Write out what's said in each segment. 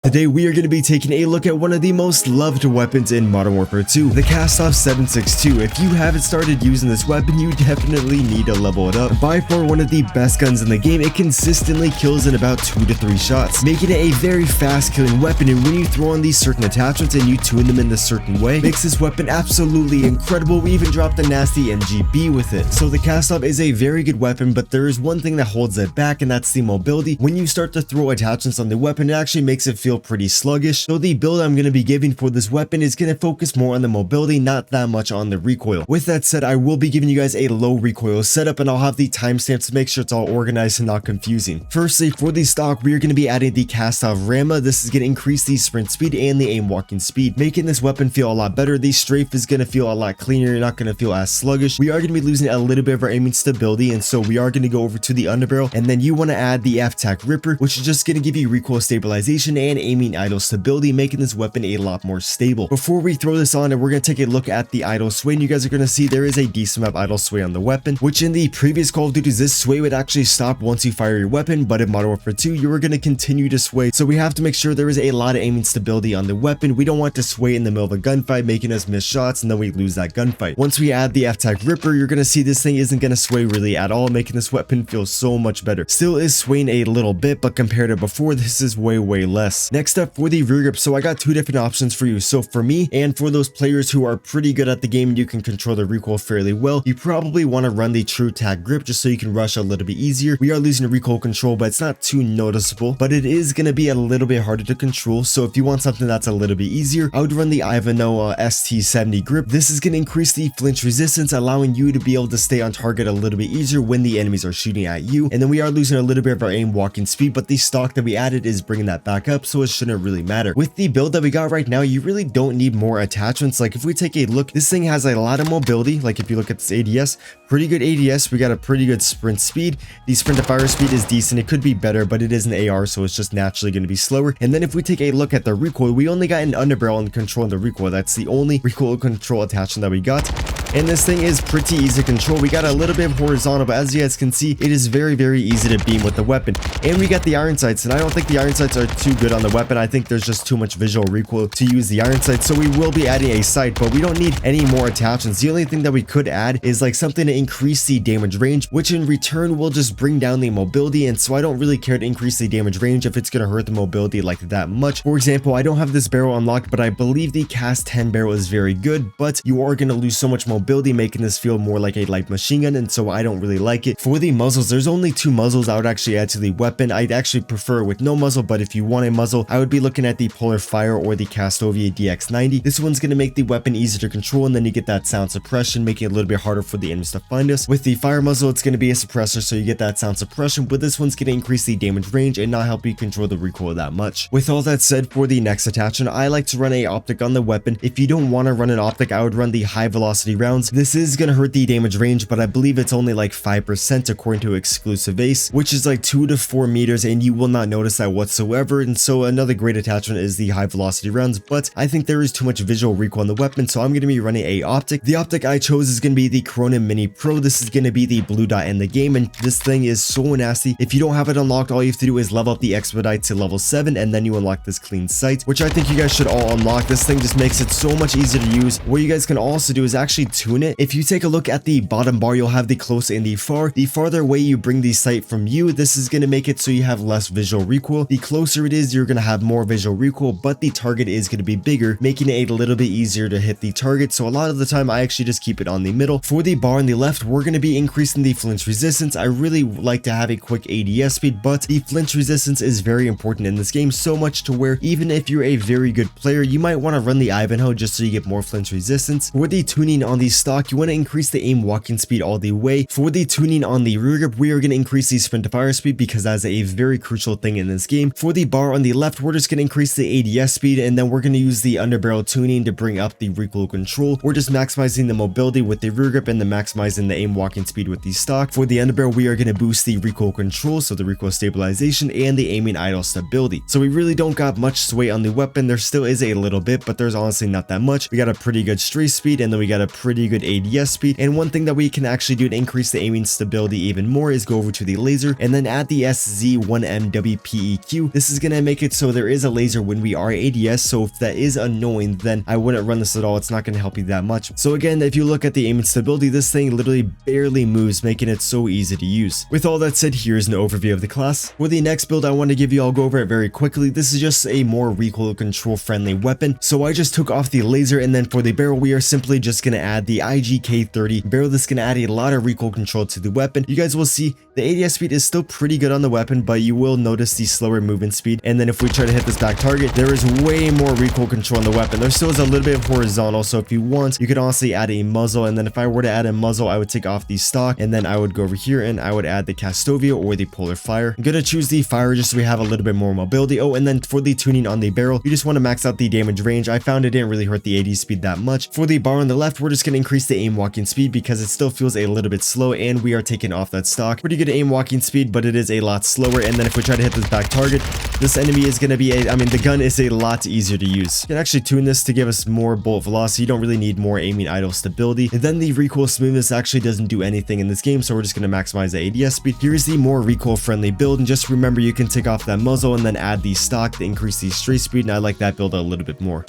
Today we are going to be taking a look at one of the most loved weapons in Modern Warfare 2, the Kastov 7.62. If you haven't started using this weapon, you definitely need to level it up. By far one of the best guns in the game, it consistently kills in about 2 to 3 shots, making it a very fast killing weapon. And when you throw on these certain attachments and you tune them in a certain way, makes this weapon absolutely incredible. We even dropped a nasty MGB with it. So the Kastov is a very good weapon, but there is one thing that holds it back, and that's the mobility. When you start to throw attachments on the weapon, it actually makes it feel pretty sluggish. So the build I'm going to be giving for this weapon is going to focus more on the mobility, not that much on the recoil. With that said, I will be giving you guys a low recoil setup, and I'll have the timestamps to make sure it's all organized and not confusing. Firstly, for the stock, we are going to be adding the Kastov Rama. This is going to increase the sprint speed and the aim walking speed, making this weapon feel a lot better. The strafe is going to feel a lot cleaner. You're not going to feel as sluggish. We are going to be losing a little bit of our aiming stability, and so we are going to go over to the underbarrel, and then you want to add the F-Tac Ripper, which is just going to give you recoil stabilization and aiming idle stability, making this weapon a lot more stable. Before we throw this on, and we're going to take a look at the idle sway, and you guys are going to see there is a decent amount of idle sway on the weapon, which in the previous Call of Duties, this sway would actually stop once you fire your weapon, but in Modern Warfare 2, you are going to continue to sway. So we have to make sure there is a lot of aiming stability on the weapon. We don't want to sway in the middle of a gunfight, making us miss shots, and then we lose that gunfight. Once we add the F-Tac Ripper, you're going to see this thing isn't going to sway really at all, making this weapon feel so much better. Still is swaying a little bit, but compared to before, this is way less. Next up, for the rear grip, so I got 2 different options for you. So for me, and for those players who are pretty good at the game and you can control the recoil fairly well, you probably want to run the true tack grip just so you can rush a little bit easier. We are losing the recoil control, but it's not too noticeable, but it is going to be a little bit harder to control. So if you want something that's a little bit easier, I would run the Ivanhoe ST70 grip. This is going to increase the flinch resistance, allowing you to be able to stay on target a little bit easier when the enemies are shooting at you. And then we are losing a little bit of our aim walking speed, but the stock that we added is bringing that back up, so it shouldn't really matter. With the build that we got right now, you really don't need more attachments. Like if we take a look, this thing has a lot of mobility. Like if you look at this ADS, pretty good ADS. We got a pretty good sprint speed. The sprint to fire speed is decent. It could be better, but it is an AR, so it's just naturally going to be slower. And then if we take a look at the recoil, we only got an underbarrel and control in the recoil. That's the only recoil control attachment that we got. And this thing is pretty easy to control. We got a little bit of horizontal, but as you guys can see, it is very easy to beam with the weapon. And we got the iron sights, and I don't think the iron sights are too good on the weapon. I think there's just too much visual recoil to use the iron sights, so we will be adding a sight, but we don't need any more attachments. The only thing that we could add is like something to increase the damage range, which in return will just bring down the mobility. And so I don't really care to increase the damage range if it's going to hurt the mobility like that much. For example, I don't have this barrel unlocked, but I believe the Cast 10 barrel is very good, but you are going to lose so much mobility, making this feel more like a light machine gun, and so I don't really like it. For the muzzles, there's only 2 muzzles I would actually add to the weapon. I'd actually prefer with no muzzle, but if you want a muzzle, I would be looking at the Polar Fire or the Kastovia DX90. This one's going to make the weapon easier to control, and then you get that sound suppression, making it a little bit harder for the enemies to find us. With the fire muzzle, it's going to be a suppressor, so you get that sound suppression, but this one's going to increase the damage range and not help you control the recoil that much. With all that said, for the next attachment, I like to run a optic on the weapon. If you don't want to run an optic, I would run the high velocity rounds. This is going to hurt the damage range, but I believe it's only like 5% according to exclusive ace, which is like 2 to 4 meters, and you will not notice that whatsoever. And so another great attachment is the high velocity rounds, but I think there is too much visual recoil on the weapon, so I'm going to be running a optic. The optic I chose is going to be the Corona Mini Pro. This is going to be the blue dot in the game, and this thing is so nasty. If you don't have it unlocked, all you have to do is level up the expedite to level 7, and then you unlock this clean sight, which I think you guys should all unlock. This thing just makes it so much easier to use. What you guys can also do is actually tune it. If you take a look at the bottom bar, you'll have the close and the far. The farther away you bring the sight from you, this is going to make it so you have less visual recoil. The closer it is, you're going to have more visual recoil, but the target is going to be bigger, making it a little bit easier to hit the target. So a lot of the time, I actually just keep it on the middle. For the bar on the left, we're going to be increasing the flinch resistance. I really like to have a quick ADS speed, but the flinch resistance is very important in this game, so much to where even if you're a very good player, you might want to run the Ivanhoe just so you get more flinch resistance. For the tuning on the stock, you want to increase the aim walking speed all the way. For the tuning on the rear grip, we are going to increase the sprint to fire speed because that's a very crucial thing in this game. For the bar on the left, we're just going to increase the ADS speed, and then we're going to use the underbarrel tuning to bring up the recoil control. We're just maximizing the mobility with the rear grip and then maximizing the aim walking speed with the stock. For the underbarrel, we are going to boost the recoil control, so the recoil stabilization and the aiming idle stability. So we really don't got much sway on the weapon. There still is a little bit, but there's honestly not that much. We got a pretty good strafe speed, and then we got a pretty pretty good ADS speed. And one thing that we can actually do to increase the aiming stability even more is go over to the laser and then add the SZ1MW2 This is going to make it so there is a laser when we are ADS, so if that is annoying, then I wouldn't run this at all. It's not going to help you that much. So again, if you look at the aiming stability, this thing literally barely moves, making it so easy to use. With all that said, here's an overview of the class. For the next build I want to give you, I'll go over it very quickly. This is just a more recoil control friendly weapon. So I just took off the laser, and then for the barrel, we are simply just going to add the IGK30 barrel. This is going to add a lot of recoil control to the weapon. You guys will see the ADS speed is still pretty good on the weapon, but you will notice the slower movement speed. And then if we try to hit this back target, there is way more recoil control on the weapon. There still is a little bit of horizontal, so if you want, you could honestly add a muzzle. And then if I were to add a muzzle, I would take off the stock, and then I would go over here and I would add the Kastovia or the Polar Fire. I'm gonna choose the Fire just so we have a little bit more mobility. Oh, and then for the tuning on the barrel, you just want to max out the damage range. I found it didn't really hurt the AD speed that much. For the bar on the left, we're just gonna increase the aim walking speed because it still feels a little bit slow, and we are taking off that stock. Pretty good aim walking speed, but it is a lot slower. And then if we try to hit this back target, this enemy is gonna be the gun is a lot easier to use. You can actually tune this to give us more bullet velocity. You don't really need more aiming idle stability. And then the recoil smoothness actually doesn't do anything in this game, so we're just going to maximize the ADS speed. Here's the more recoil friendly build, and just remember you can take off that muzzle and then add the stock to increase the straight speed, and I like that build a little bit more.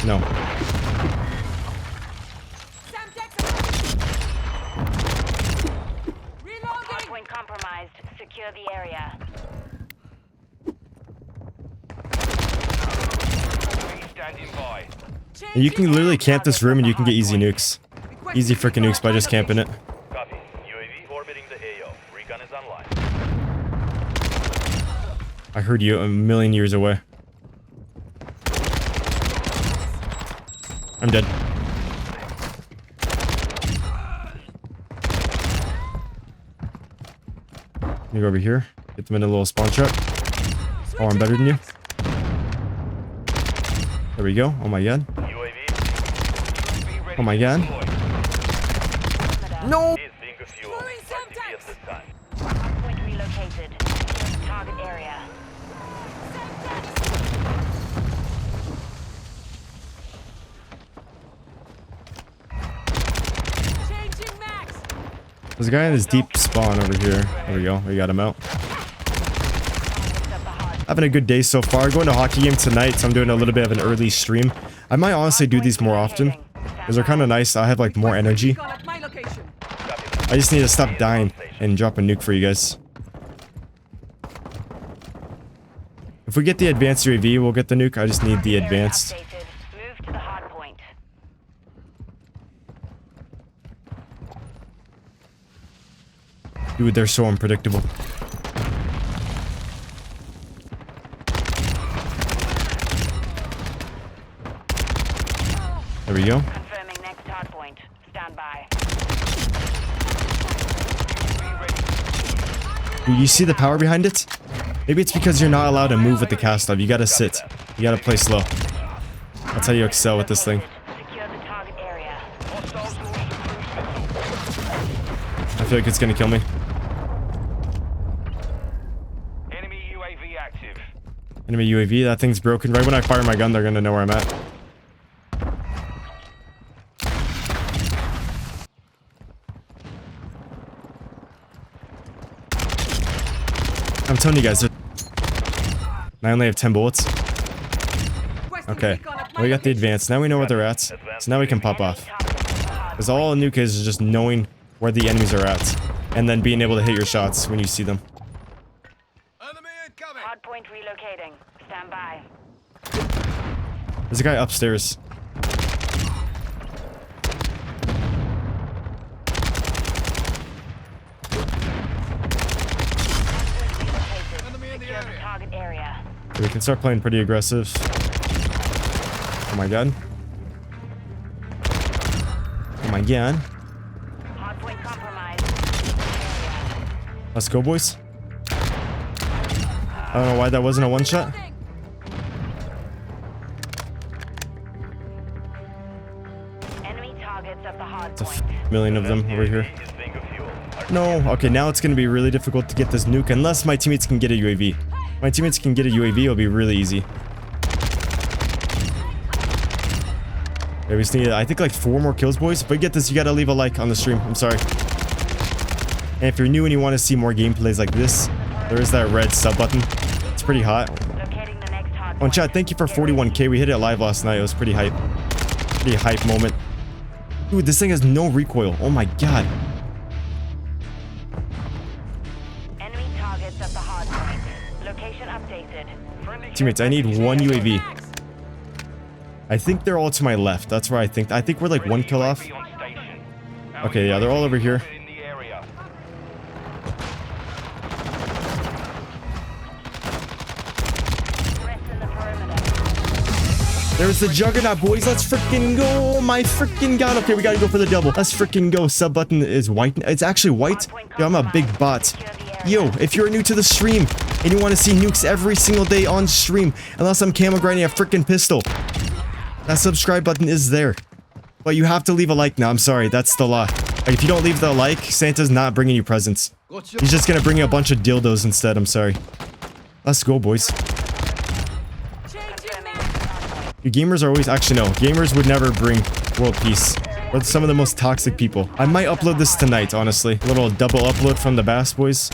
No. Hardpoint compromised. Secure the area. And you can literally camp this room and you can get easy nukes. Easy freaking nukes by just camping it. Copy. UAV orbiting the AO. Recon is online. I heard you a million years away. I'm dead. You go over here. Get them in a little spawn trap. Oh, I'm better than you. There we go. Oh my god. Oh my god. No! Hardpoint relocated. Target area. There's a guy in this deep spawn over here. There we go. We got him out. Having a good day so far. Going to a hockey game tonight, so I'm doing a little bit of an early stream. I might honestly do these more often, because they're kind of nice. I have like more energy. I just need to stop dying and drop a nuke for you guys. If we get the advanced UAV, we'll get the nuke. I just need the advanced. Move to the hardpoint. Dude, they're so unpredictable. There we go. Confirming next hardpoint. Stand by. Dude, you see the power behind it? Maybe it's because you're not allowed to move with the Kastov. You gotta sit. You gotta play slow. That's how you excel with this thing. Secure the target area. I feel like it's gonna kill me. Enemy UAV active. Enemy UAV, that thing's broken. Right when I fire my gun, they're gonna know where I'm at. I'm telling you guys, I only have 10 bullets. Okay, well, we got the advance. Now we know where they're at, so now we can pop off. Because all a nuke is just knowing where the enemies are at, and then being able to hit your shots when you see them. Hardpoint relocating. Stand by. There's a guy upstairs. Secure the target area. We can start playing pretty aggressive. Oh my god. Oh my god. Hardpoint compromised. Let's go, boys. I don't know why that wasn't a one shot. Enemy targets at the It's a hardpoint. million of them over here. No, okay, now it's gonna be really difficult to get this nuke unless my teammates can get a UAV. My teammates can get a UAV, it'll be really easy. Okay, we just need, I think, like 4 more kills, boys. If we get this, you gotta leave a like on the stream. I'm sorry. And if you're new and you want to see more gameplays like this, there is that red sub button. It's pretty hot. Locating the next hard On chat, thank you for 41k. We hit it live last night. It was pretty hype. Pretty hype moment. Dude, this thing has no recoil. Oh my god. Enemy targets at the hard point. Location updated. Teammates, I need 1 UAV. I think they're all to my left. That's where I think. I think we're like 1 kill off. Okay, yeah, they're all over here. There's the juggernaut, boys. Let's freaking go. Oh my freaking god. Okay, we gotta go for the double. Let's freaking go. Sub button is white. It's actually white. Yo, I'm a big bot. Yo, if you're new to the stream and you want to see nukes every single day on stream, unless I'm camo grinding a freaking pistol, that subscribe button is there. But you have to leave a like now. I'm sorry. That's the law. Like, if you don't leave the like, Santa's not bringing you presents. He's just gonna bring you a bunch of dildos instead. I'm sorry. Let's go, boys. You gamers are always... Actually, no. Gamers would never bring world peace. We're some of the most toxic people. I might upload this tonight, honestly. A little double upload from the Bass boys.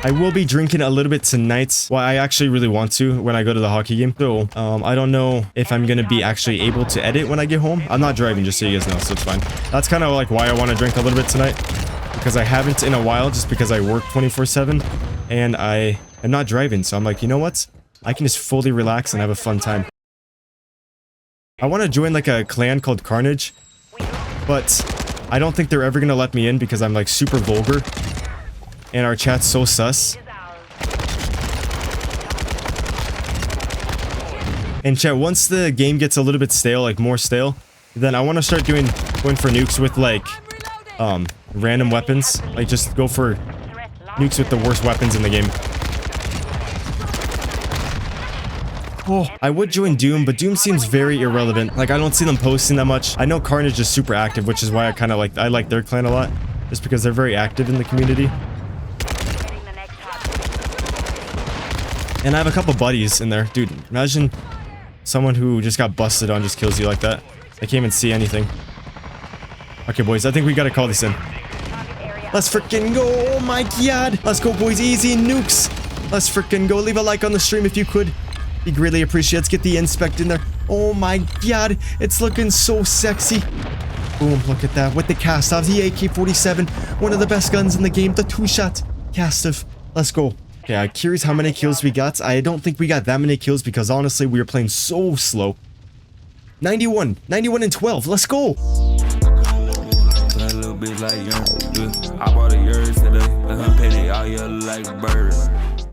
I will be drinking a little bit tonight. Well, I actually really want to when I go to the hockey game. So, I don't know if I'm gonna be actually able to edit when I get home. I'm not driving, just so you guys know, so it's fine. That's kind of like why I want to drink a little bit tonight. Because I haven't in a while, just because I work 24/7. And I am not driving, so I'm like, you know what? I can just fully relax and have a fun time. I want to join like a clan called Carnage, but I don't think they're ever going to let me in because I'm like super vulgar. And our chat's so sus. And chat, once the game gets a little bit stale, like more stale, then I want to start going for nukes with like random weapons. Like just go for nukes with the worst weapons in the game. Oh, I would join Doom, but Doom seems very irrelevant. Like, I don't see them posting that much. I know Carnage is super active, which is why I kind of like... I like their clan a lot. Just because they're very active in the community. And I have a couple buddies in there. Dude, imagine someone who just got busted on just kills you like that. They can't even see anything. Okay, boys, I think we gotta call this in. Let's freaking go! Oh my god! Let's go, boys. Easy nukes! Let's freaking go. Leave a like on the stream if you could. Be greatly appreciated. Let's get the inspect in there. Oh my god, it's looking so sexy. Boom, look at that. With the Kastov, the AK-47, one of the best guns in the game, the 2-shot Kastov. Let's go. Okay, I'm curious how many kills we got. I don't think we got that many kills because honestly, we were playing so slow. 91 and 12. Let's go. I bought a yard today. Petty all year like bird.